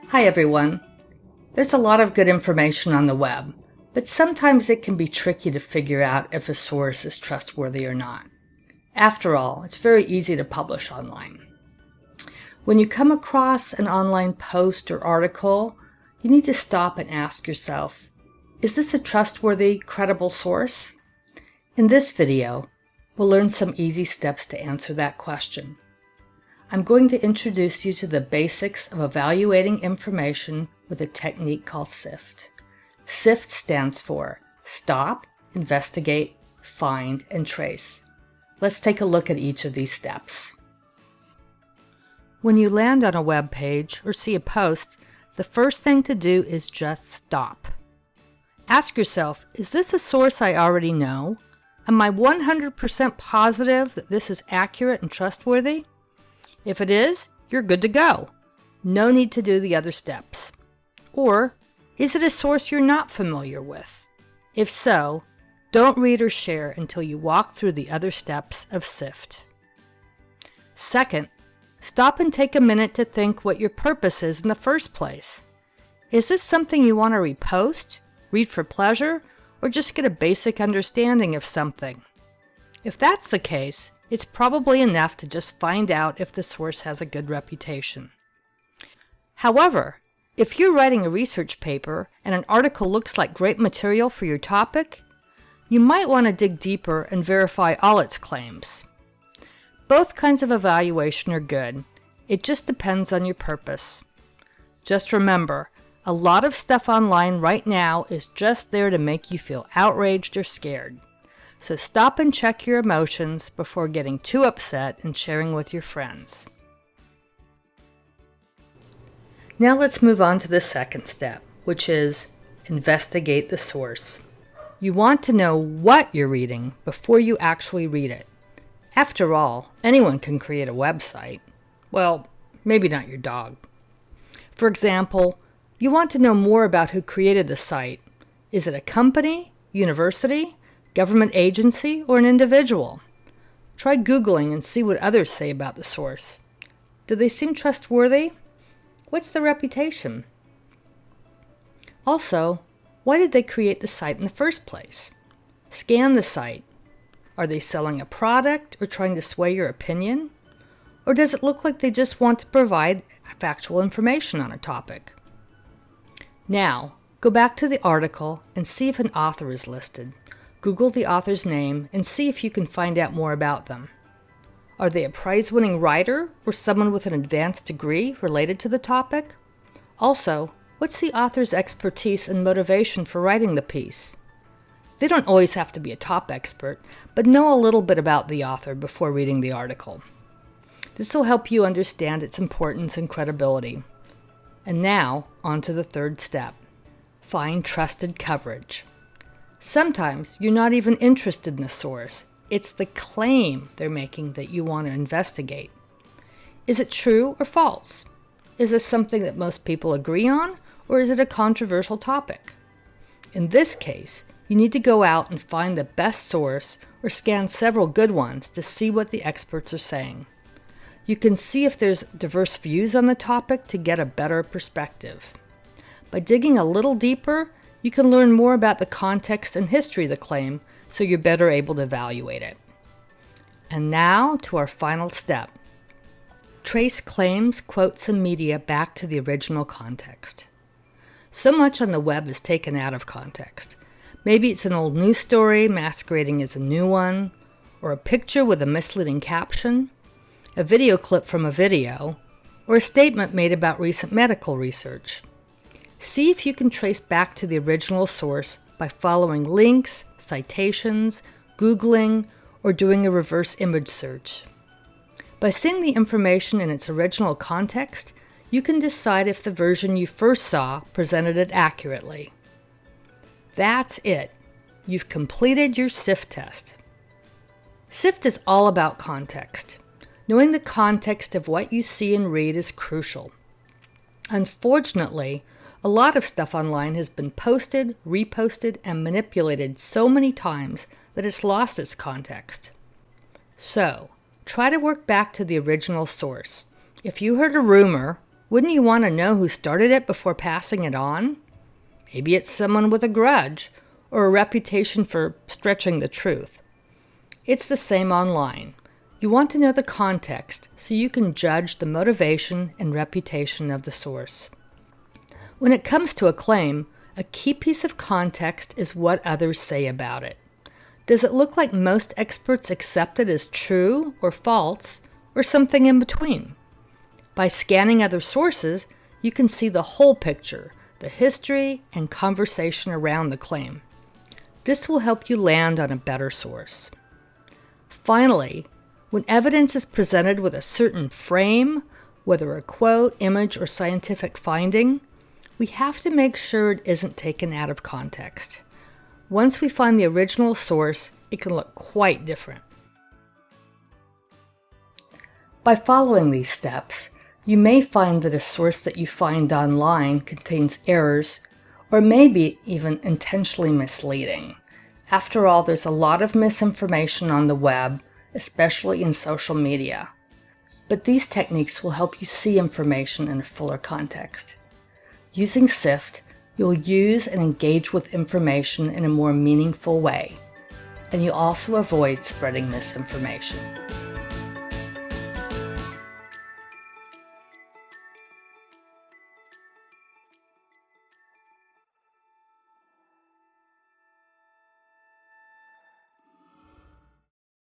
Hi everyone. There's a lot of good information on the web, but sometimes it can be tricky to figure out if a source is trustworthy or not. After all, it's very easy to publish online. When you come across an online post or article, you need to stop and ask yourself, is this a trustworthy, credible source? In this video, we'll learn some easy steps to answer that question. I'm going to introduce you to the basics of evaluating information with a technique called SIFT. SIFT stands for Stop, Investigate, Find, and Trace. Let's take a look at each of these steps. When you land on a web page or see a post, the first thing to do is just stop. Ask yourself, is this a source I already know? Am I 100% positive that this is accurate and trustworthy? If it is, you're good to go. No need to do the other steps. Or, is it a source you're not familiar with? If so, don't read or share until you walk through the other steps of SIFT. Second, stop and take a minute to think what your purpose is in the first place. Is this something you want to repost, read for pleasure, or just get a basic understanding of something? If that's the case, it's probably enough to just find out if the source has a good reputation. However, if you're writing a research paper and an article looks like great material for your topic, you might want to dig deeper and verify all its claims. Both kinds of evaluation are good. It just depends on your purpose. Just remember, a lot of stuff online right now is just there to make you feel outraged or scared. So stop and check your emotions before getting too upset and sharing with your friends. Now let's move on to the second step, which is investigate the source. You want to know what you're reading before you actually read it. After all, anyone can create a website. Well, maybe not your dog. For example, you want to know more about who created the site. Is it a company, university, government agency, or an individual? Try Googling and see what others say about the source. Do they seem trustworthy? What's their reputation? Also, why did they create the site in the first place? Scan the site. Are they selling a product or trying to sway your opinion? Or does it look like they just want to provide factual information on a topic? Now, go back to the article and see if an author is listed. Google the author's name and see if you can find out more about them. Are they a prize-winning writer or someone with an advanced degree related to the topic? Also, what's the author's expertise and motivation for writing the piece? They don't always have to be a top expert, but know a little bit about the author before reading the article. This will help you understand its importance and credibility. And now, on to the third step. Find trusted coverage. Sometimes you're not even interested in the source. It's the claim they're making that you want to investigate. Is it true or false? Is this something that most people agree on, or is it a controversial topic? In this case, you need to go out and find the best source or scan several good ones to see what the experts are saying. You can see if there's diverse views on the topic to get a better perspective. By digging a little deeper, you can learn more about the context and history of the claim so you're better able to evaluate it. And now to our final step. Trace claims, quotes, and media back to the original context. So much on the web is taken out of context. Maybe it's an old news story masquerading as a new one, or a picture with a misleading caption, a video clip from a video, or a statement made about recent medical research. See if you can trace back to the original source by following links, citations, Googling, or doing a reverse image search. By seeing the information in its original context, you can decide if the version you first saw presented it accurately. That's it. You've completed your SIFT test. SIFT is all about context. Knowing the context of what you see and read is crucial. Unfortunately, a lot of stuff online has been posted, reposted, and manipulated so many times that it's lost its context. So, try to work back to the original source. If you heard a rumor, Wouldn't you want to know who started it before passing it on? Maybe it's someone with a grudge or a reputation for stretching the truth. It's the same online. You want to know the context so you can judge the motivation and reputation of the source. When it comes to a claim, a key piece of context is what others say about it. Does it look like most experts accept it as true or false, or something in between? By scanning other sources, you can see the whole picture, the history and conversation around the claim. This will help you land on a better source. Finally, when evidence is presented with a certain frame, whether a quote, image, or scientific finding, we have to make sure it isn't taken out of context. Once we find the original source, it can look quite different. By following these steps, you may find that a source that you find online contains errors or maybe even intentionally misleading. After all, there's a lot of misinformation on the web, especially in social media. But these techniques will help you see information in a fuller context. Using SIFT, you'll use and engage with information in a more meaningful way, and you also avoid spreading misinformation.